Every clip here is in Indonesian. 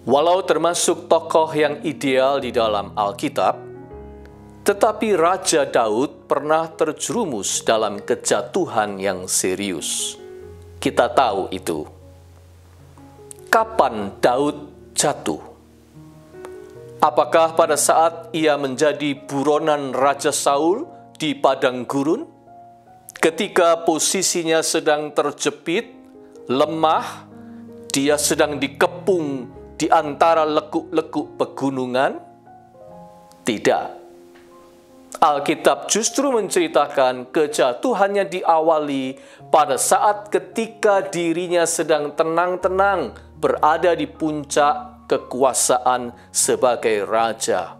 Walau termasuk tokoh yang ideal di dalam Alkitab, tetapi Raja Daud pernah terjerumus dalam kejatuhan yang serius. Kita tahu itu. Kapan Daud jatuh? Apakah pada saat ia menjadi buronan Raja Saul di padang gurun? Ketika posisinya sedang terjepit, lemah, dia sedang dikepung di antara lekuk-lekuk pegunungan? Tidak. Alkitab justru menceritakan kejatuhannya diawali pada saat ketika dirinya sedang tenang-tenang berada di puncak kekuasaan sebagai raja.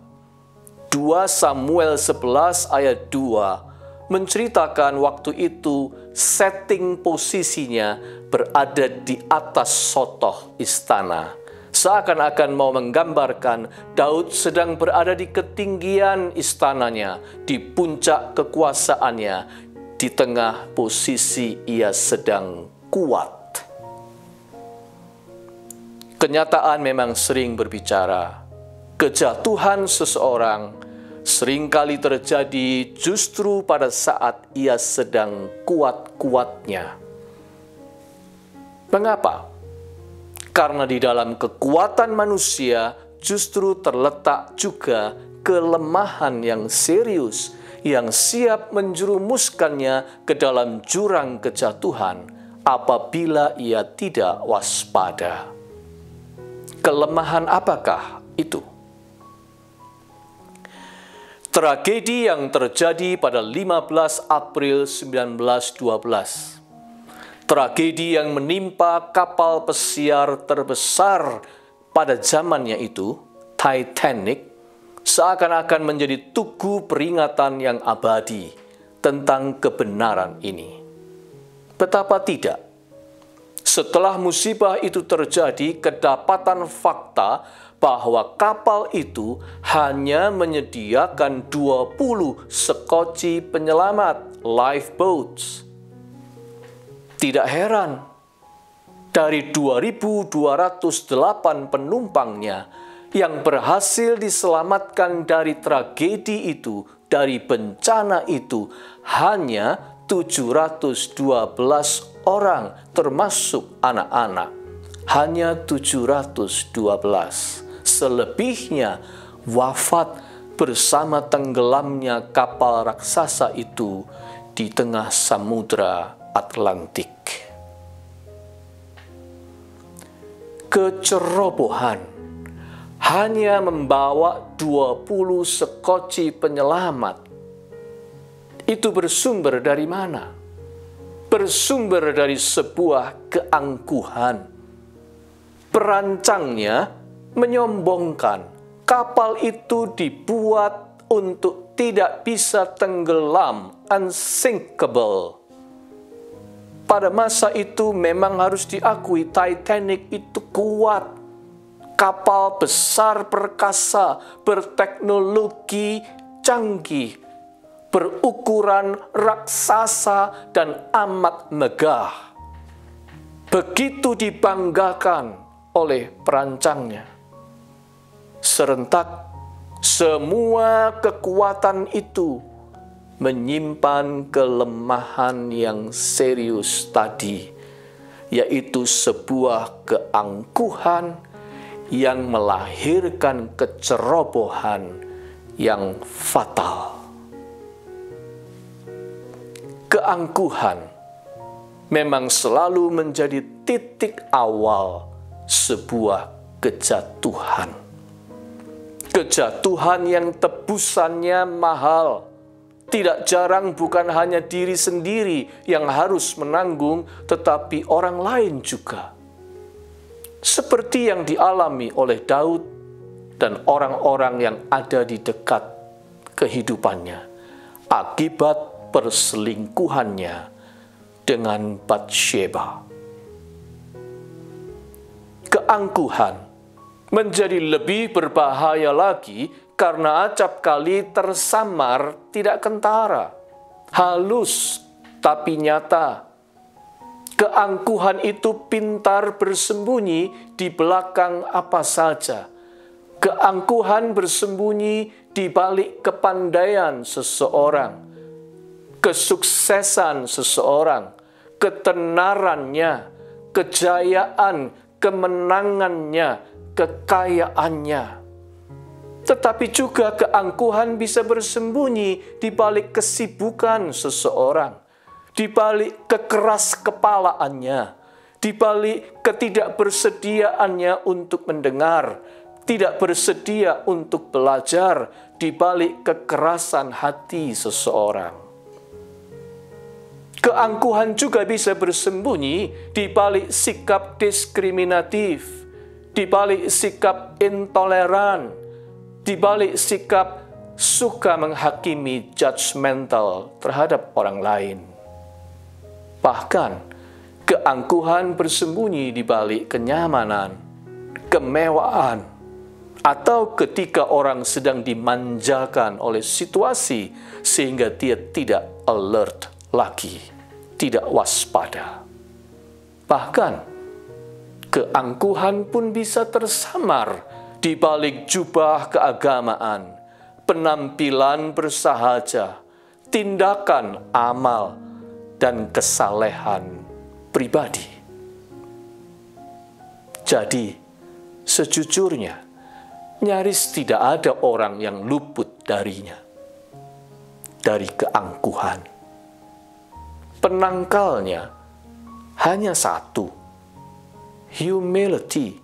2 Samuel 11 ayat 2 menceritakan waktu itu setting posisinya berada di atas sotoh istana. Seakan-akan mau menggambarkan Daud sedang berada di ketinggian istananya, di puncak kekuasaannya, di tengah posisi ia sedang kuat. Kenyataan memang sering berbicara. Kejatuhan seseorang seringkali terjadi justru pada saat ia sedang kuat-kuatnya. Mengapa? Karena di dalam kekuatan manusia justru terletak juga kelemahan yang serius yang siap menjerumuskannya ke dalam jurang kejatuhan apabila ia tidak waspada. Kelemahan apakah itu? Tragedi yang terjadi pada 15 April 1912. Tragedi yang menimpa kapal pesiar terbesar pada zamannya itu, Titanic, seakan-akan menjadi tugu peringatan yang abadi tentang kebenaran ini. Betapa tidak. Setelah musibah itu terjadi, kedapatan fakta bahwa kapal itu hanya menyediakan 20 sekoci penyelamat, lifeboats. Tidak heran, dari 2.208 penumpangnya yang berhasil diselamatkan dari tragedi itu, dari bencana itu, hanya 712 orang termasuk anak-anak. Hanya 712. Selebihnya wafat bersama tenggelamnya kapal raksasa itu di tengah samudra Atlantik. Kecerobohan hanya membawa 20 sekoci penyelamat. Itu bersumber dari mana? Bersumber dari sebuah keangkuhan. Perancangnya menyombongkan kapal itu dibuat untuk tidak bisa tenggelam, unsinkable. Pada masa itu memang harus diakui Titanic itu kuat. Kapal besar perkasa, berteknologi canggih, berukuran raksasa dan amat megah. Begitu dibanggakan oleh perancangnya. Serentak, semua kekuatan itu menyimpan kelemahan yang serius tadi, yaitu sebuah keangkuhan yang melahirkan kecerobohan yang fatal. Keangkuhan memang selalu menjadi titik awal sebuah kejatuhan. Kejatuhan yang tebusannya mahal. Tidak jarang bukan hanya diri sendiri yang harus menanggung, tetapi orang lain juga. seperti yang dialami oleh Daud dan orang-orang yang ada di dekat kehidupannya akibat perselingkuhannya dengan Batsheba. Keangkuhan menjadi lebih berbahaya lagi karena acap kali tersamar tidak kentara, halus tapi nyata. Keangkuhan itu pintar bersembunyi di belakang apa saja. Keangkuhan bersembunyi di balik kepandaian seseorang, kesuksesan seseorang, ketenarannya, kejayaan, kemenangannya, kekayaannya. Tetapi juga keangkuhan bisa bersembunyi di balik kesibukan seseorang, di balik kekeras kepalaannya, di balik ketidakbersediaannya untuk mendengar, tidak bersedia untuk belajar, di balik kekerasan hati seseorang. Keangkuhan juga bisa bersembunyi di balik sikap diskriminatif, di balik sikap intoleran, di balik sikap suka menghakimi judgmental terhadap orang lain. Bahkan, keangkuhan bersembunyi di balik kenyamanan, kemewahan, atau ketika orang sedang dimanjakan oleh situasi sehingga dia tidak alert lagi, tidak waspada. Bahkan, keangkuhan pun bisa tersamar di balik jubah keagamaan, penampilan bersahaja, tindakan amal, dan kesalehan pribadi. Jadi, sejujurnya, nyaris tidak ada orang yang luput darinya, dari keangkuhan. Penangkalnya hanya satu, humility,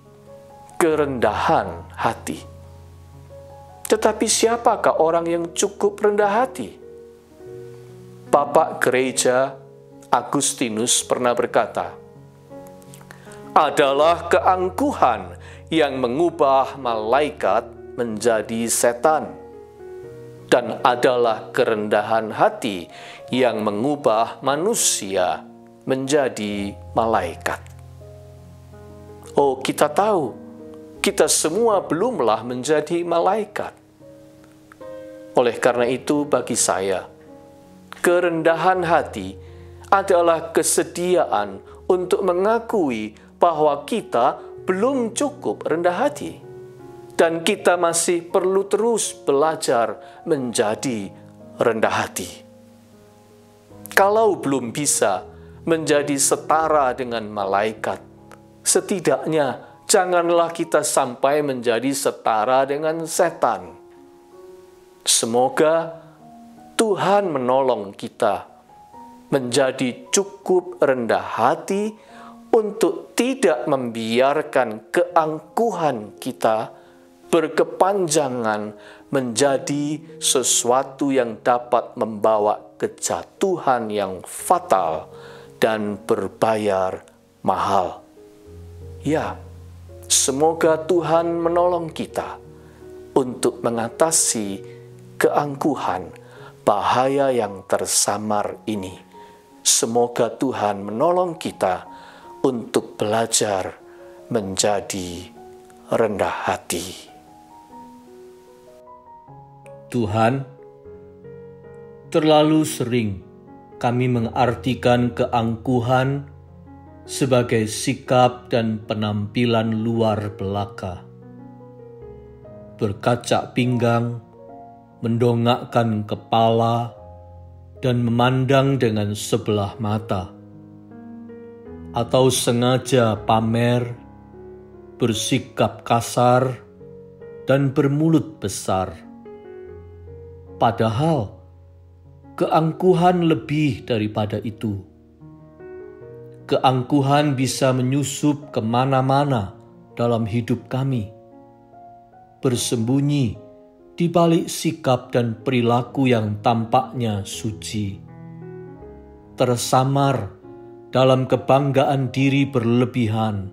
kerendahan hati. Tetapi siapakah orang yang cukup rendah hati? Bapak Gereja Agustinus pernah berkata, adalah keangkuhan yang mengubah malaikat menjadi setan, dan adalah kerendahan hati yang mengubah manusia menjadi malaikat. Oh, kita tahu, kita semua belumlah menjadi malaikat. Oleh karena itu, bagi saya, kerendahan hati adalah kesediaan untuk mengakui bahwa kita belum cukup rendah hati, dan kita masih perlu terus belajar menjadi rendah hati. Kalau belum bisa menjadi setara dengan malaikat, setidaknya janganlah kita sampai menjadi setara dengan setan. Semoga Tuhan menolong kita menjadi cukup rendah hati untuk tidak membiarkan keangkuhan kita berkepanjangan menjadi sesuatu yang dapat membawa kejatuhan yang fatal dan berbayar mahal. Ya, semoga Tuhan menolong kita untuk mengatasi keangkuhan, bahaya yang tersamar ini. Semoga Tuhan menolong kita untuk belajar menjadi rendah hati. Tuhan, terlalu sering kami mengartikan keangkuhan sebagai sikap dan penampilan luar belaka. Berkacak pinggang, mendongakkan kepala, dan memandang dengan sebelah mata. Atau sengaja pamer, bersikap kasar, dan bermulut besar. Padahal, keangkuhan lebih daripada itu. Keangkuhan bisa menyusup kemana-mana dalam hidup kami, bersembunyi di balik sikap dan perilaku yang tampaknya suci, tersamar dalam kebanggaan diri berlebihan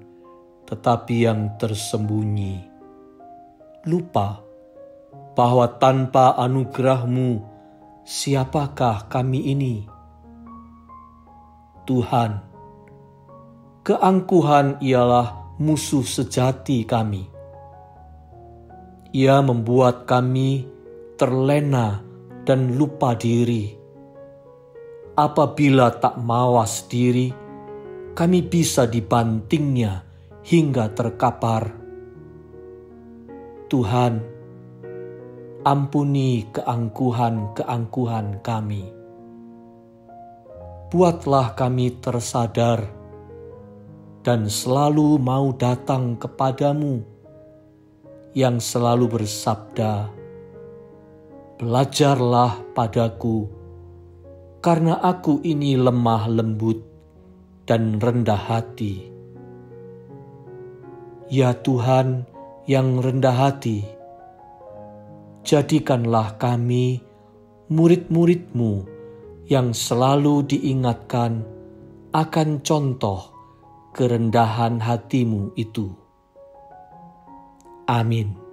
tetapi yang tersembunyi. Lupa bahwa tanpa anugerah-Mu, siapakah kami ini? Tuhan, keangkuhan ialah musuh sejati kami. Ia membuat kami terlena dan lupa diri. Apabila tak mawas diri, kami bisa dibantingnya hingga terkapar. Tuhan, ampuni keangkuhan-keangkuhan kami. Buatlah kami tersadar dan selalu mau datang kepadamu yang selalu bersabda, "Belajarlah padaku, karena aku ini lemah lembut dan rendah hati." Ya Tuhan yang rendah hati, jadikanlah kami murid-murid-Mu yang selalu diingatkan akan contoh kerendahan hati-Mu itu. Amin.